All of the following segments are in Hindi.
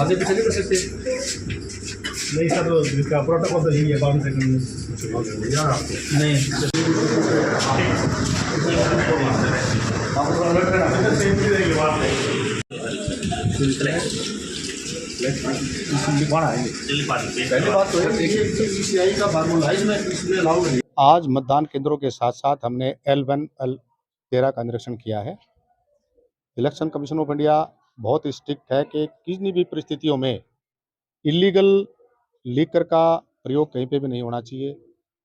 आगे पीछे नहीं कर सकते। नहीं सर, तो इसका प्रोटोकॉल तो यही है, 52 सेकंड यार आपको नहीं पहली बात तो ये ईसीआई का फार्मूला है, इसमें इसमें अलाउड नहीं। आज मतदान केंद्रों के साथ साथ हमने L1 L13 का निरीक्षण किया है। इलेक्शन कमीशन ऑफ इंडिया बहुत स्ट्रिक्ट है कि किसी भी परिस्थितियों में इलीगल लीकर का प्रयोग कहीं पे भी नहीं होना चाहिए,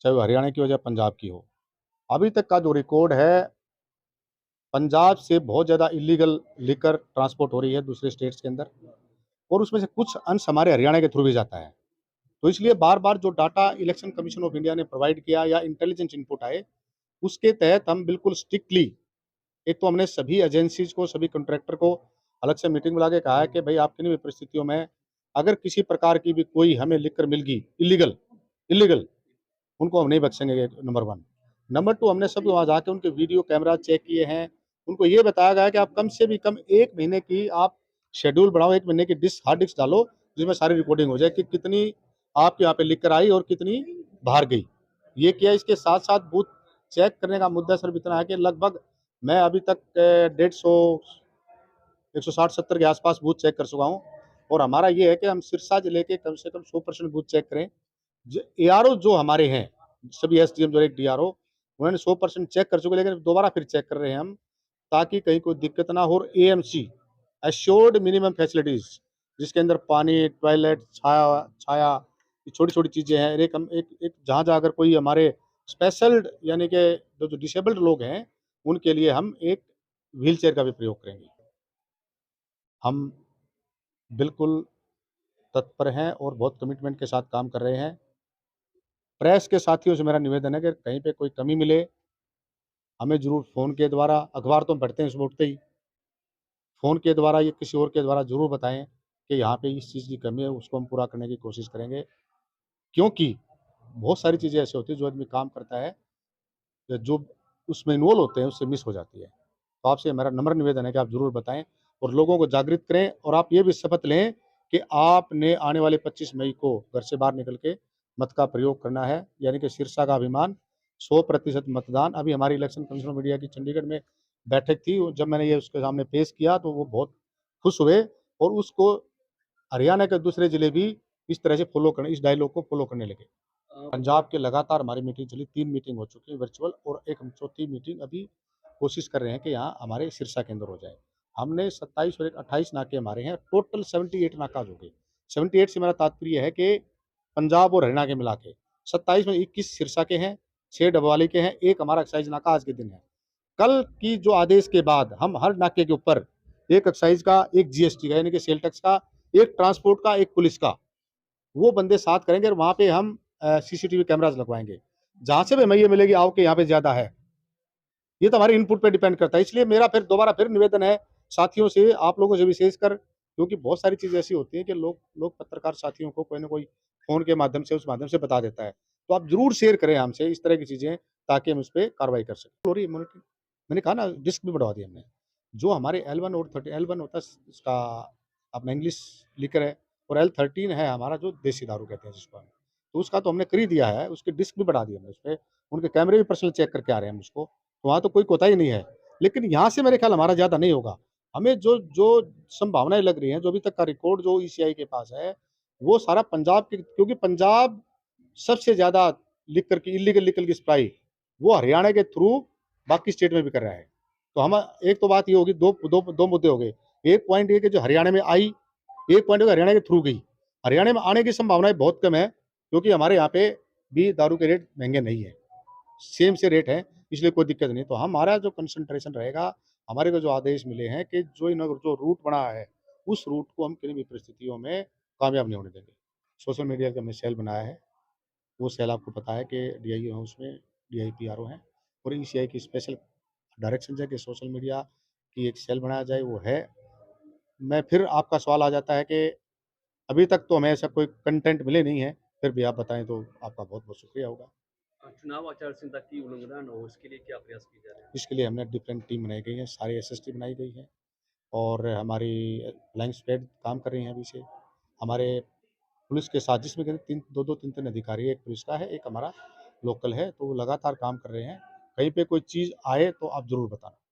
चाहे वो हरियाणा की हो या पंजाब की हो। अभी तक का जो रिकॉर्ड है, पंजाब से बहुत ज़्यादा इलीगल लीकर ट्रांसपोर्ट हो रही है दूसरे स्टेट्स के अंदर, और उसमें से कुछ अंश हमारे हरियाणा के थ्रू भी जाता है। तो इसलिए बार बार जो data election commission of India ने प्रोवाइड किया या इंटेलिजेंस इनपुट आए, उसके तहत हम बिल्कुल स्ट्रिक्टली, एक तो हमने सभी एजेंसीज को, सभी कॉन्ट्रैक्टर को अलग से मीटिंग बुला के कहा है कि भाई आप किन्हीं भी परिस्थितियों में अगर किसी प्रकार की भी कोई हमें लिख कर मिल गई इलीगल इलीगल उनको हम नहीं बख्शेंगे, नंबर 1। नंबर 2, हमने सब वहाँ जाके उनके वीडियो कैमरा चेक किए हैं। उनको ये बताया गया है कि आप कम से भी कम 1 महीने की आप शेड्यूल बनाओ, 1 महीने की हार्ड डिस्क डालो जिसमें सारी रिकॉर्डिंग हो जाए कि कितनी आपके यहाँ पे लिख कर आई और कितनी बाहर गई। ये किया। इसके साथ साथ बूथ चेक करने का मुद्दा सिर्फ इतना है कि लगभग मैं अभी तक 150 160-70 के आसपास बूथ चेक कर चुका हूँ, और हमारा ये है कि हम सिरसा जिले के कम से कम 100% बूथ चेक करें। ARO जो हमारे हैं, सभी SDM जो एक DRO, उन्होंने 100% चेक कर चुके, लेकिन दोबारा फिर चेक कर रहे हैं हम, ताकि कहीं कोई दिक्कत ना हो। और AMC एश्योर्ड मिनिमम फैसिलिटीज, जिसके अंदर पानी, टॉयलेट, छाया, छोटी छोटी चीज़ें हैं। एक हम एक जहाँ जहाँ अगर कोई हमारे स्पेशल यानी कि जो डिसेबल्ड लोग हैं, उनके लिए हम एक व्हील चेयर का भी प्रयोग करेंगे। हम बिल्कुल तत्पर हैं और बहुत कमिटमेंट के साथ काम कर रहे हैं। प्रेस के साथियों से मेरा निवेदन है कि कहीं पे कोई कमी मिले, हमें ज़रूर फ़ोन के द्वारा, अखबार तो हम पढ़ते हैं सुबह उठते ही, फ़ोन के द्वारा या किसी और के द्वारा ज़रूर बताएं कि यहाँ पे इस चीज़ की कमी है, उसको हम पूरा करने की कोशिश करेंगे। क्योंकि बहुत सारी चीज़ें ऐसी होती हैं जो आदमी काम करता है, या जो उसमें इन्वॉल्व होते हैं, उससे मिस हो जाती है। तो आपसे मेरा नम्र निवेदन है कि आप ज़रूर बताएं और लोगों को जागृत करें, और आप ये भी शपथ लें कि आपने आने वाले 25 मई को घर से बाहर निकल के मत का प्रयोग करना है, यानी कि सिरसा का अभिमान 100% मतदान। अभी हमारी इलेक्शन कमीशन ऑफ इंडिया की चंडीगढ़ में बैठक थी, जब मैंने ये उसके सामने पेश किया तो वो बहुत खुश हुए, और उसको हरियाणा के दूसरे जिले भी इस तरह से फॉलो करने, इस डायलॉग को फॉलो करने लगे। पंजाब के लगातार हमारी मीटिंग चली, 3 मीटिंग हो चुकी है वर्चुअल, और एक हम चौथी मीटिंग अभी कोशिश कर रहे हैं कि यहाँ हमारे सिरसा के अंदर हो जाए। हमने 27 और 28 नाके हमारे हैं, टोटल 78 नाकाज हो गए। 78 से मेरा तात्पर्य है कि पंजाब और हरियाणा के मिला के 27 में 21 सिरसा के हैं, 6 डबवाली के हैं, 1 हमारा एक्साइज नाका आज के दिन है। कल की जो आदेश के बाद हम हर नाके के ऊपर 1 एक्साइज का, 1 GST का यानी कि सेल टैक्स का, 1 ट्रांसपोर्ट का, 1 पुलिस का, वो बंदे साथ करेंगे, और वहाँ पे हम CCTV कैमराज लगवाएंगे। जहाँ से भी हमें ये मिलेगी आओ कि यहाँ पे ज़्यादा है, ये तो हमारे इनपुट पे डिपेंड करता है। इसलिए मेरा फिर दोबारा फिर निवेदन है साथियों से, आप लोगों से विशेषकर, क्योंकि बहुत सारी चीज़ें ऐसी होती हैं कि लोग पत्रकार साथियों को कोई ना कोई फ़ोन के माध्यम से, उस माध्यम से बता देता है। तो आप ज़रूर शेयर करें हमसे इस तरह की चीज़ें, ताकि हम उस पे कार्रवाई कर सकें। और ये मॉनिटरिंग मैंने कहा ना, डिस्क भी बढ़वा दी हमने। जो हमारे L1 और 13, L1 होता है इसका अपना इंग्लिश लिकर है, और L13 है हमारा जो देसी दारू कहते हैं जिसको हम। तो उसका तो हमने कर ही दिया है, उसकी डिस्क भी बढ़ा दी हमने उसपे। उनके कैमरे भी पर्सनल चेक करके आ रहे हैं हम उसको। तो वहाँ तो कोई कोताही नहीं है। लेकिन यहाँ से मेरे ख्याल हमारा ज़्यादा नहीं होगा। हमें जो जो संभावनाएँ लग रही हैं, जो अभी तक का रिकॉर्ड जो ECI के पास है, वो सारा पंजाब के, क्योंकि पंजाब सबसे ज़्यादा लिकर की इल्लीगल लिकर की सप्लाई वो हरियाणा के थ्रू बाकी स्टेट में भी कर रहा है। तो हम एक तो बात ये होगी, दो मुद्दे हो गए। एक पॉइंट ये कि जो हरियाणा में आई, एक पॉइंट हरियाणा के थ्रू गई। हरियाणा में आने की संभावनाएँ बहुत कम है, क्योंकि हमारे यहाँ पे भी दारू के रेट महँगे नहीं है, सेम से रेट है, इसलिए कोई दिक्कत नहीं। तो हमारा जो कंसंट्रेशन रहेगा, हमारे को जो आदेश मिले हैं कि जो रूट बना है, उस रूट को हम किसी भी परिस्थितियों में कामयाब नहीं होने देंगे। सोशल मीडिया का हमने सेल बनाया है, वो सेल आपको पता है कि DIO है उसमें, DIPRO हैं, और ECI की स्पेशल डायरेक्शन है कि सोशल मीडिया की एक सेल बनाया जाए, वो है। मैं फिर आपका सवाल आ जाता है कि अभी तक तो हमें ऐसा कोई कंटेंट मिले नहीं है, फिर भी आप बताएँ तो आपका बहुत-बहुत शुक्रिया होगा। चुनाव आचार संहिता की उल्लंघना न हो, इसके लिए क्या प्रयास किए जा रहे हैं? इसके लिए हमने डिफरेंट टीम बनाई गई है, सारी SST बनाई गई है, और हमारी फ्लाइंग स्क्वाड काम कर रही हैं अभी से। हमारे पुलिस के साथ, जिसमें कहते तीन दो दो तीन तीन अधिकारी है, एक पुलिस का है, एक हमारा लोकल है, तो वो लगातार काम कर रहे हैं। कहीं पे कोई चीज़ आए तो आप ज़रूर बताना।